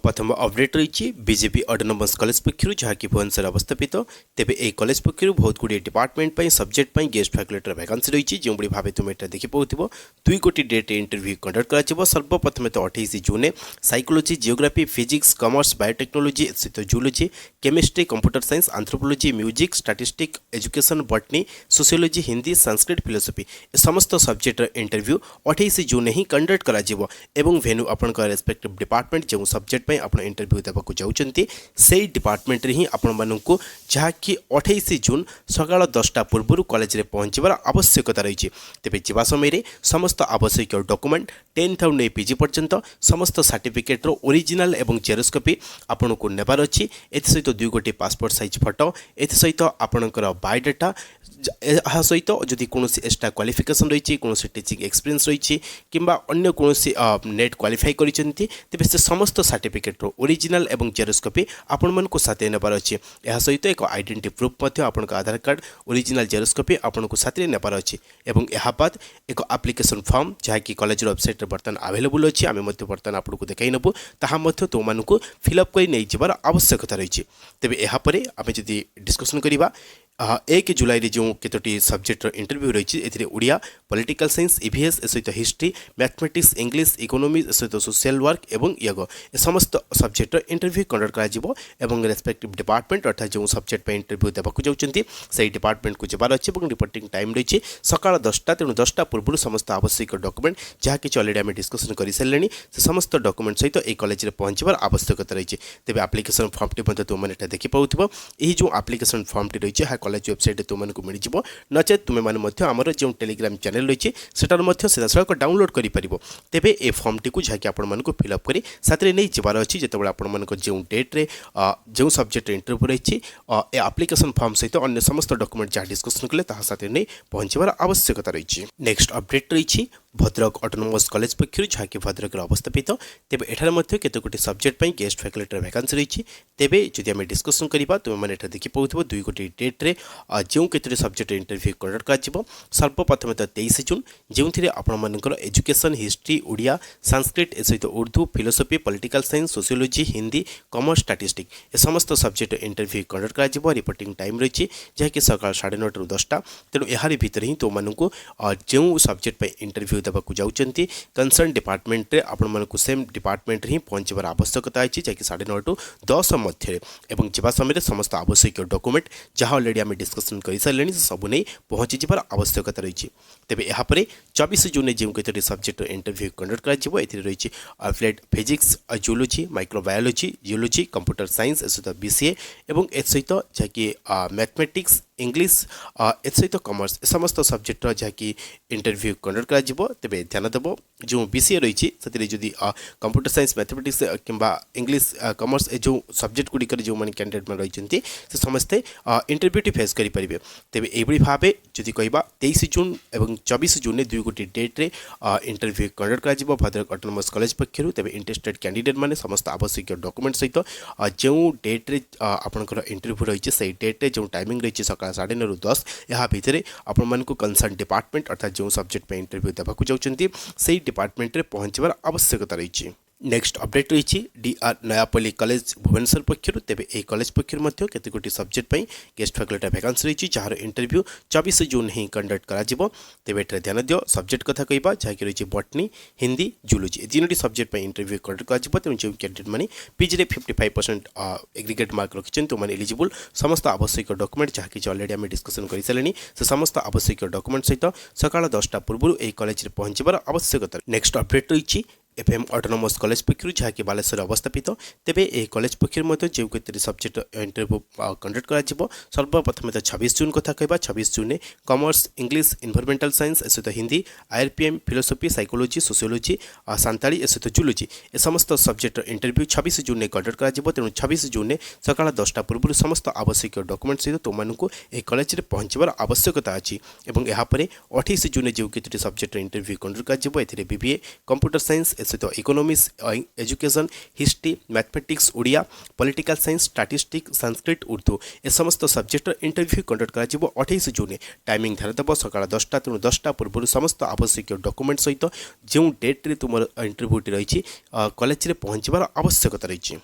प्रथम अपडेट रही BJP autonomous college पक्षर जहाँकि भुवनेश्वर अवस्थापित तेज यह कॉलेज पक्षर बहुत गुड़े department subject guest faculty vacancy रही जो भाव तुम यहाँ देखिपार 2 गोटी डेट इंटरव्यू कंडक्ट कर सर्वप्रथम तो 28 जून psychology geography physics commerce biotechnology सहित zoology chemistry computer science anthropology music statistics education botany sociology Hindi Sanskrit philosophy समस्त सब्जेक्ट इंटरव्यू 28 जून ही कंडक्ट कर वेन्यू आपण रेस्पेक्टिव डिपार्टमेंट जो सब्जेक्ट आप इंटरव्यू देवाक जाऊँगी से डिपार्टमेंट ही आपण मानू जहाँकि 28 जून सकाल 10टा पूर्व कॉलेज में पहुँचबार आवश्यकता रही तेज जा समय समस्त आवश्यक डॉक्यूमेंट 10th नहीं पीजी पर्यंत समस्त सर्टिफिकेटर ओरिजिनल एवं जेरोक्स कॉपी आपन को नेबार अच्छी सहित 2 गोटी पासपोर्ट साइज फोटो सहित आपणकर बायोडाटा यह सहित जदि कौन एक्सट्रा क्वालिफिकेशन रही कौन टीचिंग एक्सपीरियंस रही कि अन्य कौन नेट क्वालिफाई करते तेज से समस्त सर्टिफिकेट ओरिजिनल एवं जेरोक्स कॉपी आपण मन को साथ नेबार अच्छी यह सहित एक आइडेंटिटी प्रूफ आधार कार्ड ओरिजिनल जेरोक्स कॉपी आपण को साथ नेबार अच्छी एवं यह बाद एक एप्लिकेशन फॉर्म जहाँकि कॉलेज वेबसाइट बर्तमान अवेलेबल अच्छी आम बर्तमान आपको देखाई नबू ताहा तुम मानू फिलअप कर नहीं जबार आवश्यकता रही तेज यापर आम जदि डिस्कसन करवा 1 जुलाई रे जो केतोटी सब्जेक्ट इंटरव्यू रही है ओडिया पॉलिटिकल साइंस ईवीएस सहित हिस्ट्री मैथमेटिक्स इंग्लिश इकोनॉमी सहित सोशल वर्क एवं योग समस्त सब्जेक्ट इंटरव्यू कंडक्ट कर रेस्पेक्टिव डिपार्टमेंट अर्थात जो सब्जेक्ट इंटरव्यू देवाक जाऊँगी से डिपार्टमेंट को जबार अच्छे रिपोर्टिंग टाइम रही सकाल 10टा तेणु 10टा पूर्व समस्त आवश्यक डॉक्यूमेंट जहाँकि अलरेडी आम डिस्कसन कर सारे से समस्त डॉक्यूमेंट सहित ये कॉलेज में पहुँचबार आवश्यकता रही तेज एप्लिकेशन फॉर्मटी तुम देखिपार यही जो एप्लिकेशन फॉर्मटी रही है कॉलेज वेबसाइट तुमको मिल जाव नचेत तुम्हें आमर जो टेलीग्राम चैनल रही है सेटार सीधा सड़क डाउनलोड कर तेरे ए फॉर्मटी को जहाँकि आपको फिलअप कर साथ नहीं जबार अच्छी जिते आपण जो डेट्रे जो सब्जेक्ट इंटरव्यू रही है एप्लिकेशन फॉर्म सहित अन्य समस्त डॉक्यूमेंट जहाँ डिस्कसन कले साथ नहीं पहुँचबार आवश्यकता रही नेक्स्ट अपडेट रही भद्रक ऑटोनोमस कॉलेज पक्षर जहाँकि भद्रक अवस्थापित तेज एठार केत गोटी सब्जेक्ट गेस्ट फैकल्टी वैकेंसी रही तेज जदि आम डिस्कसन करवा तुम्हें यहाँ देखिपार 2 गोटी डेट्रे जो केतोटी सब्जेक्ट इंटरव्यू कंडक्ट कर सर्वप्रथम तो 23 जून जो आपर एजुकेशन हिस्ट्री ओडिया संस्कृत सहित Urdu philosophy political science sociology Hindi commerce statistics ये समस्त सब्जेक्ट इंटरव्यू कंडक्ट कर रिपोर्टिंग टाइम रही जहाँकि सकाल 9:30 ରୁ 10टा तेणु यार भितर ही तुमको जो सब्जेक्ट इंटरव्यू देवाक जाऊँगी कंसर्न डिपार्टमेंट रे आपण मानक सेम डिपार्टमेंट ही पहुँचबार आवश्यकता अच्छी जहाँकि 9:30 ରୁ 10 मध्य एवं जवा समय समस्त आवश्यक डॉक्यूमेंट जहाँ अलरेडी आम डिस्कसन कर सारे सबू नहीं पहुँची जबार आवश्यकता रही तेज यापर 24 जून जो केतोटी सब्जेक्ट इंटरव्यू कंडक्ट कर रही applied physics zoology microbiology geology computer science सहित बीसीए एवं सहित जहाँकि मैथमेटिक्स इंग्लिश सहित कमर्स समस्त सब्जेक्ट जहाँकि इंटरव्यू कंडक्ट कर तेज ध्यान देव जो बीसीए रही जदि कंप्यूटर साइंस मैथमेटिक्स किंबा इंग्लिश कमर्स जो सब्जेक्ट गुड़िक जो मैंने कैंडिडेट में रही से समस्ते इंटरव्यूटी फेस करेंगे तेज ये भाव जदि कह 23 जून और 24 जून 2 गोटी डेट्रे इंटरव्यू कंडक्ट कर भद्रक ऑटोनोमस कॉलेज पक्षर तेज इंटरेस्टेड कैंडिडेट मैंने समस्त आवश्यक डॉक्यूमेंट सहित जो डेट्रे आपंकर इंटरव्यू रही है डेट्रे जो टाइमिंग रही सकाल 9:30 ରୁ 10 यहाँ भितर आपण कंसर्न डिपार्टमेंट अर्थात जो सब्जेक्ट इंटरव्यू देवाक जाऊँगी से डिपार्टमेंट में पहुँचबार आवश्यकता रही नेक्स्ट अपडेट रही डीआर नयापल्ली कॉलेज भुवनेश्वर पक्षर तेज यह कॉलेज पक्षर केते गोटी सब्जेक्ट गेस्ट फैकल्टी वैकेंसी रही जार इंटरव्यू 24 जून ही कंडक्ट कर तेज ये ध्यान दियो सब्जेक्ट कथा कहवा जहाँकि रही बॉटनी हिंदी जूलोजी 3टी सब्जेक्ट इंटरव्यू कंडक्ट कर तेणु जो कैंडिडेट मैंने पीजी 55% एग्रीगेट मार्क रखिंट तुमने एलिजिबल समस्त आवश्यक डॉक्यूमेंट जहाँकि अलरेडी आम डिस्कसन कर सारे से समस्त आवश्यक डॉक्यूमेंट सहित सकाल 10टा पूर्व यह कॉलेज में पहुँचबार आवश्यकता नेक्स्ट अपडेट रही एफएम ऑटोनोमस कॉलेज पक्षर जहाँकि बालेश्वर अवस्थापित तेज यह कॉलेज पक्षर जो केतोटी सब्जेक्ट इंटरव्यू कंडक्ट कर सर्वप्रथम तो 26 जून कथा कहवा 26 जून कमर्स इंग्लिश इन्वायरमेंटल साइंस सहित Hindi IRPM philosophy psychology sociology Santali सहित जूलोजी ये समस्त सब्जेक्ट इंटरव्यू 26 जून में कंडक्ट कर तेणु 26 जून सकाल 10टा पूर्व समस्त आवश्यक डॉक्यूमेंट सहित तुमको यह कॉलेज में पहुँचबार आवश्यकता अच्छी और यहाँ पर 28 जून जो केतोटी सब्जेक्ट इंटरव्यू कंडक्ट कर बीबीए कंप्यूटर साइंस सहित economics, education, history, mathematics, Odia, political science, statistic, Sanskrit, Urdu ए समस्त सब्जेक्टर इंटरव्यू कंडक्ट करा 28 जून। टाइमिंग ध्यान देव सकाल 10टा, तेणु 10टा पूर्व समस्त आवश्यक डॉक्यूमेंट सहित जो डेट्रे तुम इंटरव्यूटी रही कॉलेज में पहुँचबार आवश्यकता रही।